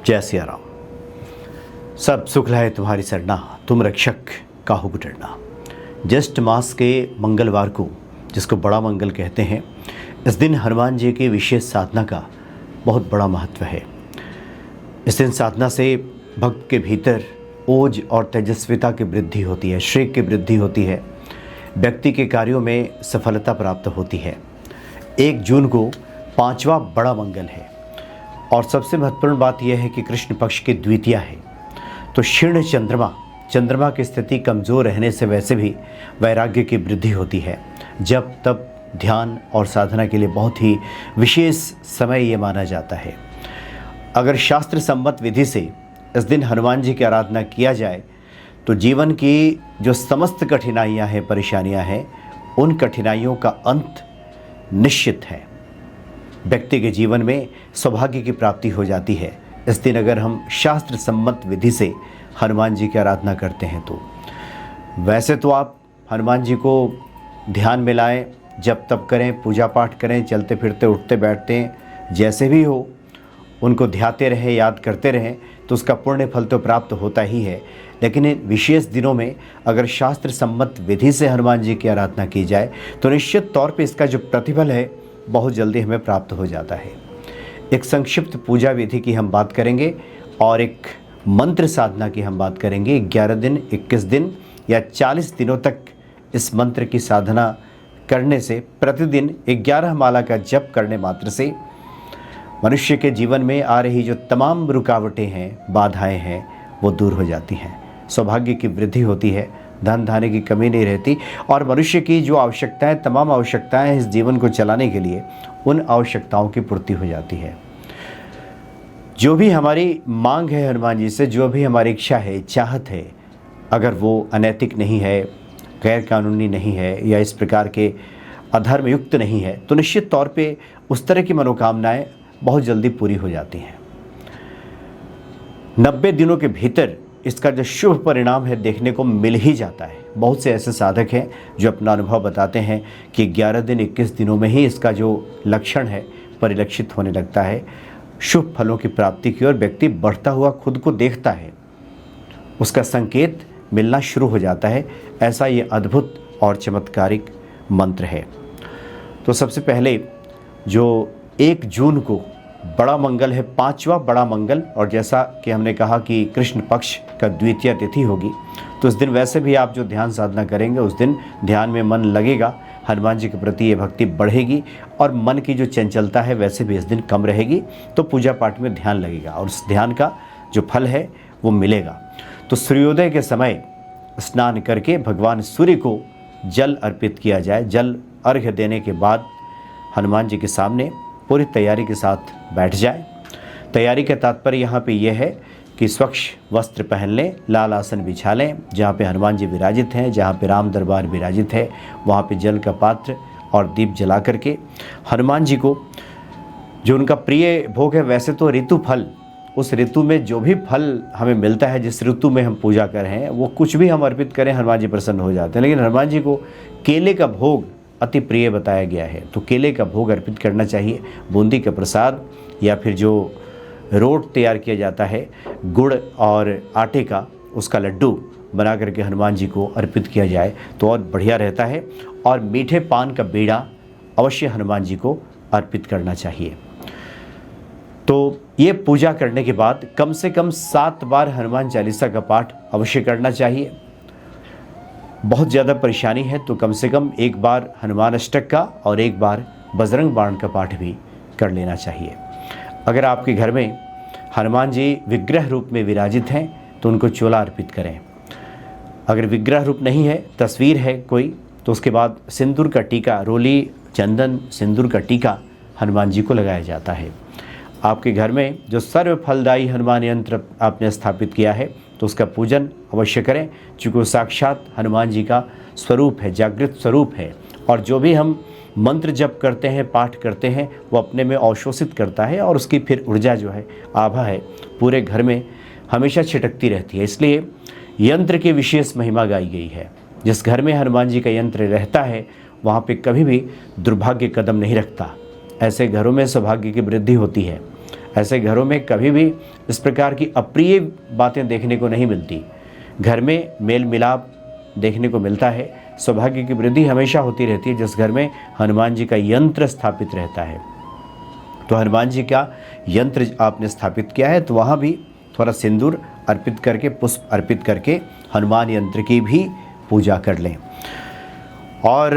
जय सिया राम। सब सुख लाए तुम्हारी सरना, तुम रक्षक काहू को डरना। ज्येष्ठ मास के मंगलवार को, जिसको बड़ा मंगल कहते हैं, इस दिन हनुमान जी की विशेष साधना का बहुत बड़ा महत्व है। इस दिन साधना से भक्त के भीतर ओज और तेजस्विता की वृद्धि होती है, श्रेय की वृद्धि होती है, व्यक्ति के कार्यों में सफलता प्राप्त होती है। 1 जून को 5वां बड़ा मंगल है और सबसे महत्वपूर्ण बात यह है कि कृष्ण पक्ष की द्वितीया है। तो क्षीण चंद्रमा की स्थिति कमज़ोर रहने से वैसे भी वैराग्य की वृद्धि होती है। जब तब ध्यान और साधना के लिए बहुत ही विशेष समय ये माना जाता है। अगर शास्त्र सम्मत विधि से इस दिन हनुमान जी की आराधना किया जाए तो जीवन की जो समस्त कठिनाइयाँ हैं, परेशानियाँ हैं, उन कठिनाइयों का अंत निश्चित है। व्यक्ति के जीवन में सौभाग्य की प्राप्ति हो जाती है इस दिन अगर हम शास्त्र सम्मत विधि से हनुमान जी की आराधना करते हैं। तो वैसे तो आप हनुमान जी को ध्यान में लाएं, जब तब करें, पूजा पाठ करें, चलते फिरते उठते बैठते जैसे भी हो उनको ध्याते रहें, याद करते रहें, तो उसका पुण्य फल तो प्राप्त होता ही है। लेकिन इन विशेष दिनों में अगर शास्त्र सम्मत विधि से हनुमान जी की आराधना की जाए तो निश्चित तौर पे इसका जो प्रतिफल है बहुत जल्दी हमें प्राप्त हो जाता है। एक संक्षिप्त पूजा विधि की हम बात करेंगे और एक मंत्र साधना की हम बात करेंगे। 11 दिन, 21 दिन या 40 दिनों तक इस मंत्र की साधना करने से, प्रतिदिन 11 माला का जप करने मात्र से मनुष्य के जीवन में आ रही जो तमाम रुकावटें हैं, बाधाएं हैं, वो दूर हो जाती हैं। सौभाग्य की वृद्धि होती है, धन धान्य की कमी नहीं रहती और मनुष्य की जो आवश्यकताएं, तमाम आवश्यकताएं हैं इस जीवन को चलाने के लिए, उन आवश्यकताओं की पूर्ति हो जाती है। जो भी हमारी मांग है हनुमान जी से, जो भी हमारी इच्छा है, चाहत है, अगर वो अनैतिक नहीं है, गैर कानूनी नहीं है या इस प्रकार के अधर्म युक्त नहीं है, तो निश्चित तौर पे उस तरह की मनोकामनाएं बहुत जल्दी पूरी हो जाती हैं। 90 दिनों के भीतर इसका जो शुभ परिणाम है देखने को मिल ही जाता है। बहुत से ऐसे साधक हैं जो अपना अनुभव बताते हैं कि 11 दिन 21 दिनों में ही इसका जो लक्षण है परिलक्षित होने लगता है। शुभ फलों की प्राप्ति की ओर व्यक्ति बढ़ता हुआ खुद को देखता है, उसका संकेत मिलना शुरू हो जाता है। ऐसा ये अद्भुत और चमत्कारिक मंत्र है। तो सबसे पहले जो 1 जून को बड़ा मंगल है, 5वां बड़ा मंगल, और जैसा कि हमने कहा कि कृष्ण पक्ष का द्वितीया तिथि होगी, तो उस दिन वैसे भी आप जो ध्यान साधना करेंगे उस दिन ध्यान में मन लगेगा, हनुमान जी के प्रति ये भक्ति बढ़ेगी और मन की जो चंचलता है वैसे भी इस दिन कम रहेगी। तो पूजा पाठ में ध्यान लगेगा और उस ध्यान का जो फल है वो मिलेगा। तो सूर्योदय के समय स्नान करके भगवान सूर्य को जल अर्पित किया जाए। जल अर्घ्य देने के बाद हनुमान जी के सामने पूरी तैयारी के साथ बैठ जाए। तैयारी का तात्पर्य यहाँ पे यह है कि स्वच्छ वस्त्र पहन लें, लाल आसन बिछा लें, जहाँ पे हनुमान जी विराजित हैं, जहाँ पे राम दरबार विराजित है, वहाँ पे जल का पात्र और दीप जला करके हनुमान जी को जो उनका प्रिय भोग है, वैसे तो ऋतु फल, उस ऋतु में जो भी फल हमें मिलता है, जिस ऋतु में हम पूजा कर रहे हैं, वो कुछ भी हम अर्पित करें हनुमान जी प्रसन्न हो जाते हैं। लेकिन हनुमान जी को केले का भोग अति प्रिय बताया गया है, तो केले का भोग अर्पित करना चाहिए। बूंदी का प्रसाद या फिर जो रोट तैयार किया जाता है गुड़ और आटे का, उसका लड्डू बना करके हनुमान जी को अर्पित किया जाए तो और बढ़िया रहता है। और मीठे पान का बीड़ा अवश्य हनुमान जी को अर्पित करना चाहिए। तो ये पूजा करने के बाद कम से कम 7 बार हनुमान चालीसा का पाठ अवश्य करना चाहिए। बहुत ज़्यादा परेशानी है तो कम से कम 1 बार हनुमान अष्टक का और 1 बार बजरंग बाण का पाठ भी कर लेना चाहिए। अगर आपके घर में हनुमान जी विग्रह रूप में विराजित हैं तो उनको चोला अर्पित करें। अगर विग्रह रूप नहीं है, तस्वीर है कोई, तो उसके बाद सिंदूर का टीका, रोली, चंदन, सिंदूर का टीका हनुमान जी को लगाया जाता है। आपके घर में जो सर्व फलदायी हनुमान यंत्र आपने स्थापित किया है तो उसका पूजन अवश्य करें, क्योंकि वो साक्षात हनुमान जी का स्वरूप है, जागृत स्वरूप है। और जो भी हम मंत्र जप करते हैं, पाठ करते हैं, वो अपने में अवशोषित करता है और उसकी फिर ऊर्जा जो है, आभा है, पूरे घर में हमेशा छिटकती रहती है। इसलिए यंत्र की विशेष महिमा गाई गई है। जिस घर में हनुमान जी का यंत्र रहता है वहाँ पे कभी भी दुर्भाग्य कदम नहीं रखता। ऐसे घरों में सौभाग्य की वृद्धि होती है। ऐसे घरों में कभी भी इस प्रकार की अप्रिय बातें देखने को नहीं मिलती। घर में मेल मिलाप देखने को मिलता है। सौभाग्य की वृद्धि हमेशा होती रहती है जिस घर में हनुमान जी का यंत्र स्थापित रहता है। तो हनुमान जी का यंत्र आपने स्थापित किया है तो वहाँ भी थोड़ा सिंदूर अर्पित करके, पुष्प अर्पित करके हनुमान यंत्र की भी पूजा कर लें। और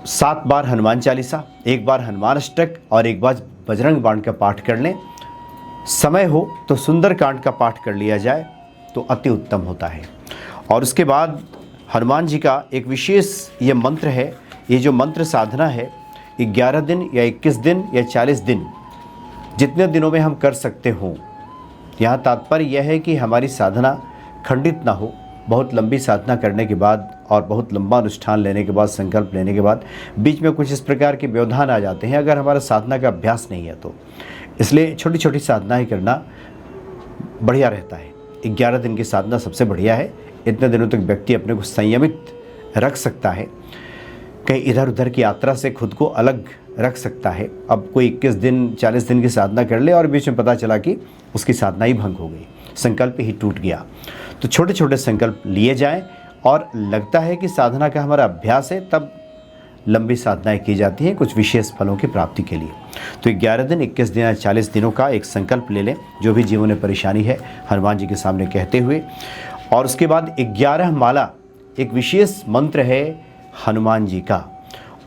7 बार हनुमान चालीसा, 1 बार हनुमान अष्टक और 1 बार बजरंग बाण का पाठ कर लें। समय हो तो सुंदरकांड का पाठ कर लिया जाए तो अति उत्तम होता है। और उसके बाद हनुमान जी का एक विशेष ये मंत्र है। ये जो मंत्र साधना है 11 दिन या 21 दिन या 40 दिन, जितने दिनों में हम कर सकते हों। यहाँ तात्पर्य यह है कि हमारी साधना खंडित ना हो। बहुत लंबी साधना करने के बाद और बहुत लंबा अनुष्ठान लेने के बाद, संकल्प लेने के बाद बीच में कुछ इस प्रकार के व्यवधान आ जाते हैं अगर हमारा साधना का अभ्यास नहीं है तो। इसलिए छोटी छोटी साधनाएं करना बढ़िया रहता है। 11 दिन की साधना सबसे बढ़िया है। इतने दिनों तक व्यक्ति अपने को संयमित रख सकता है, कहीं इधर उधर की यात्रा से खुद को अलग रख सकता है। अब कोई 21 दिन 40 दिन की साधना कर ले और बीच में पता चला कि उसकी साधना ही भंग हो गई, संकल्प ही टूट गया। तो छोटे छोटे संकल्प लिए जाएं और लगता है कि साधना का हमारा अभ्यास है, तब लंबी साधनाएं की जाती हैं कुछ विशेष फलों की प्राप्ति के लिए। तो 11 दिन 21 दिन या 40 दिनों का एक संकल्प ले लें, जो भी जीवन में परेशानी है हनुमान जी के सामने कहते हुए। और उसके बाद 11 माला, एक विशेष मंत्र है हनुमान जी का,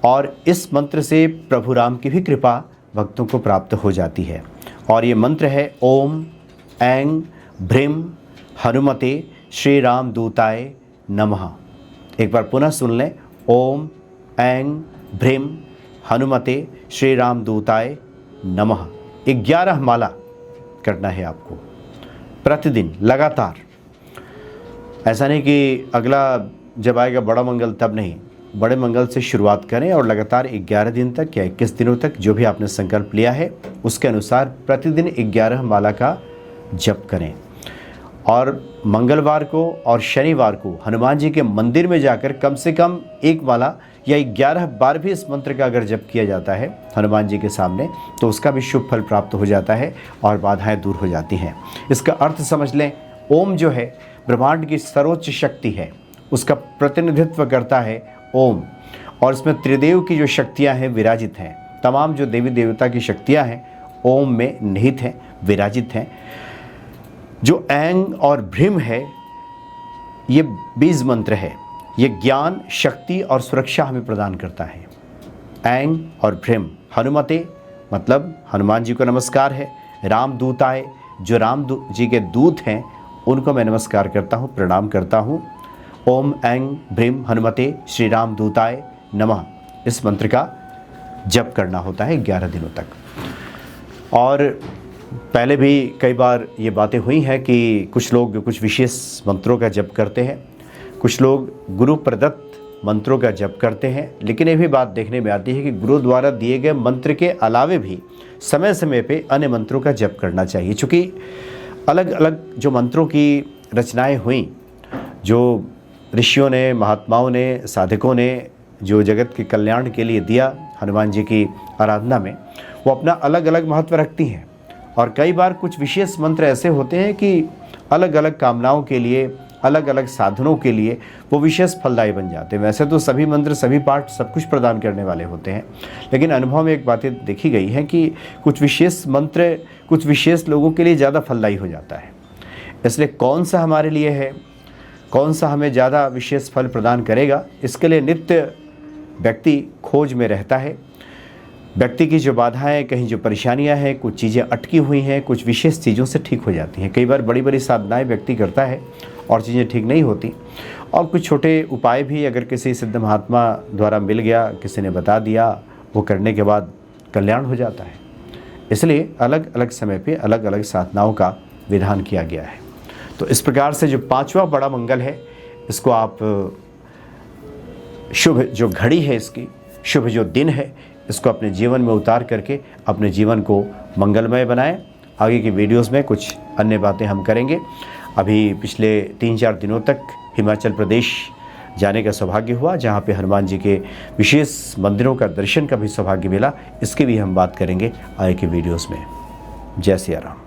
और इस मंत्र से प्रभु राम की भी कृपा भक्तों को प्राप्त हो जाती है। और ये मंत्र है ओम ऐं भ्रीम हनुमते श्री राम दूताय नमः। एक बार पुनः सुन लें, ओम ऐं भ्रीम हनुमते श्री राम दूताय नमः। 11 माला करना है आपको प्रतिदिन लगातार। ऐसा नहीं कि अगला जब आएगा बड़ा मंगल तब नहीं, बड़े मंगल से शुरुआत करें और लगातार 11 दिन तक या 21 दिनों तक जो भी आपने संकल्प लिया है उसके अनुसार प्रतिदिन 11 माला का जप करें। और मंगलवार को और शनिवार को हनुमान जी के मंदिर में जाकर कम से कम 1 माला या 11 बार भी इस मंत्र का अगर जप किया जाता है हनुमान जी के सामने तो उसका भी शुभ फल प्राप्त हो जाता है और बाधाएं दूर हो जाती हैं। इसका अर्थ समझ लें, ओम जो है ब्रह्मांड की सर्वोच्च शक्ति है, उसका प्रतिनिधित्व करता है ओम। और इसमें त्रिदेव की जो शक्तियां हैं विराजित हैं, तमाम जो देवी देवता की शक्तियां हैं ओम में निहित हैं, विराजित हैं। जो ऐं और भ्रीम है ये बीज मंत्र है, ये ज्ञान, शक्ति और सुरक्षा हमें प्रदान करता है। ऐं और भ्रीम, हनुमते मतलब हनुमान जी को नमस्कार है, रामदूताय जो राम जी के दूत हैं उनको मैं नमस्कार करता हूँ, प्रणाम करता हूँ। ओम ऐं भ्रीम हनुमते श्री राम दूताय नमः, इस मंत्र का जप करना होता है 11 दिनों तक। और पहले भी कई बार ये बातें हुई हैं कि कुछ लोग कुछ विशेष मंत्रों का जप करते हैं, कुछ लोग गुरु प्रदत्त मंत्रों का जप करते हैं। लेकिन ये भी बात देखने में आती है कि गुरु द्वारा दिए गए मंत्र के अलावे भी समय समय पे अन्य मंत्रों का जप करना चाहिए। चूँकि अलग अलग जो मंत्रों की रचनाएं हुई, जो ऋषियों ने, महात्माओं ने, साधकों ने जो जगत के कल्याण के लिए दिया हनुमान जी की आराधना में, वो अपना अलग अलग महत्व रखती हैं। और कई बार कुछ विशेष मंत्र ऐसे होते हैं कि अलग अलग कामनाओं के लिए, अलग अलग साधनों के लिए वो विशेष फलदायी बन जाते हैं। वैसे तो सभी मंत्र, सभी पाठ सब कुछ प्रदान करने वाले होते हैं, लेकिन अनुभव में एक बातें देखी गई हैं कि कुछ विशेष मंत्र कुछ विशेष लोगों के लिए ज़्यादा फलदायी हो जाता है। इसलिए कौन सा हमारे लिए है, कौन सा हमें ज़्यादा विशेष फल प्रदान करेगा, इसके लिए नित्य व्यक्ति खोज में रहता है। व्यक्ति की जो बाधाएं, कहीं जो परेशानियां हैं, कुछ चीज़ें अटकी हुई हैं, कुछ विशेष चीज़ों से ठीक हो जाती हैं। कई बार बड़ी बड़ी साधनाएं व्यक्ति करता है और चीज़ें ठीक नहीं होती, और कुछ छोटे उपाय भी अगर किसी सिद्ध महात्मा द्वारा मिल गया, किसी ने बता दिया, वो करने के बाद कल्याण हो जाता है। इसलिए अलग अलग समय पे अलग अलग साधनाओं का विधान किया गया है। तो इस प्रकार से जो 5वां बड़ा मंगल है, इसको आप शुभ जो घड़ी है, इसकी शुभ जो दिन है, इसको अपने जीवन में उतार करके अपने जीवन को मंगलमय बनाएं। आगे की वीडियोस में कुछ अन्य बातें हम करेंगे। अभी पिछले 3-4 दिनों तक हिमाचल प्रदेश जाने का सौभाग्य हुआ, जहाँ पे हनुमान जी के विशेष मंदिरों का दर्शन का भी सौभाग्य मिला। इसकी भी हम बात करेंगे आगे की वीडियोस में। जय सिया राम।